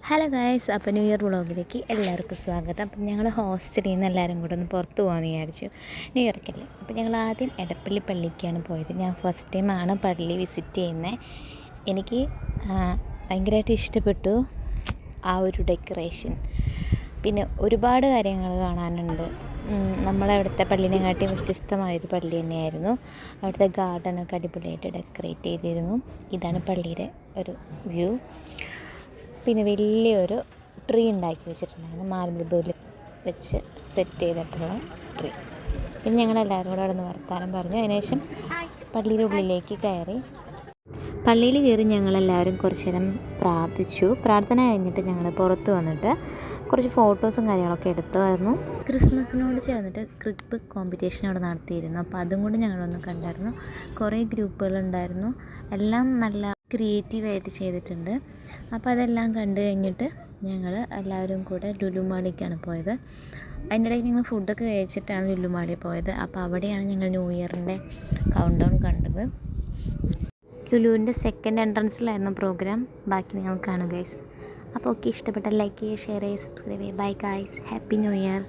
Hello guys, അപ്പോൾ new year വ്ളോഗിലേക്ക് എല്ലാവർക്കും സ്വാഗതം. അപ്പം ഞങ്ങൾ ഹോസ്റ്റലിൽ നിന്ന് എല്ലാവരും കൂടെ ഒന്ന് പുറത്ത് പോകാമെന്ന് വിചാരിച്ചു, ന്യൂ ഇയർക്കല്ലേ. അപ്പോൾ ഞങ്ങൾ ആദ്യം എടപ്പള്ളി പള്ളിക്കാണ് പോയത്. ഞാൻ ഫസ്റ്റ് ടൈമാണ് പള്ളി വിസിറ്റ് ചെയ്യുന്നത്. എനിക്ക് ഭയങ്കരമായിട്ട് ഇഷ്ടപ്പെട്ടു ആ ഒരു ഡെക്കറേഷൻ. പിന്നെ ഒരുപാട് കാര്യങ്ങൾ കാണാനുണ്ട്. നമ്മളവിടുത്തെ പള്ളീനെക്കാട്ടി വ്യത്യസ്തമായൊരു പള്ളി തന്നെയായിരുന്നു. അവിടുത്തെ ഗാർഡനൊക്കെ അടിപൊളിയായിട്ട് ഡെക്കറേറ്റ് ചെയ്തിരുന്നു. ഇതാണ് പള്ളിയുടെ ഒരു വ്യൂ. പിന്നെ വലിയൊരു ട്രീ ഉണ്ടാക്കി വെച്ചിട്ടുണ്ടായിരുന്നു, മാർബിൾ ബോർഡിൽ വെച്ച് സെറ്റ് ചെയ്തിട്ടുള്ള ട്രീ. പിന്നെ ഞങ്ങളെല്ലാവരും കൂടെ അവിടെ നിന്ന് വർത്താനം പറഞ്ഞു. അതിനുശേഷം പള്ളിയുടെ ഉള്ളിലേക്ക് കയറി. പള്ളിയിൽ കയറി ഞങ്ങളെല്ലാവരും കുറച്ച് നേരം പ്രാർത്ഥിച്ചു. പ്രാർത്ഥന കഴിഞ്ഞിട്ട് ഞങ്ങൾ പുറത്ത് വന്നിട്ട് കുറച്ച് ഫോട്ടോസും കാര്യങ്ങളൊക്കെ എടുത്തായിരുന്നു. ക്രിസ്മസിനോട് ചേർന്നിട്ട് ക്രിപ്പ് കോമ്പറ്റീഷൻ അവിടെ നടത്തിയിരുന്നു. അപ്പോൾ അതും കൂടി ഞങ്ങളൊന്ന് കണ്ടായിരുന്നു. കുറേ ഗ്രൂപ്പുകളുണ്ടായിരുന്നു, എല്ലാം നല്ല ക്രിയേറ്റീവായിട്ട് ചെയ്തിട്ടുണ്ട്. അപ്പോൾ അതെല്ലാം കണ്ടു കഴിഞ്ഞിട്ട് ഞങ്ങൾ എല്ലാവരും കൂടെ ലുലു മാളിലേക്കാണ് പോയത്. അതിൻ്റെ ഇടയ്ക്ക് ഞങ്ങൾ ഫുഡൊക്കെ കഴിച്ചിട്ടാണ് ലുലു മാളിൽ പോയത്. അപ്പോൾ അവിടെയാണ് ഞങ്ങൾ ന്യൂ ഇയറിൻ്റെ കൗണ്ട് ഡൗൺ കണ്ടത്. ലുലുവിൻ്റെ സെക്കൻഡ് എൻട്രൻസിലായിരുന്നു പ്രോഗ്രാം. ബാക്കി നിങ്ങൾ കാണുക ഗൈസ്. അപ്പോൾ ഓക്കെ, ഇഷ്ടപ്പെട്ട ലൈക്ക് ചെയ്യുക, ഷെയർ ചെയ്യുക, സബ്സ്ക്രൈബ് ചെയ്യുക. Bye guys, happy new year.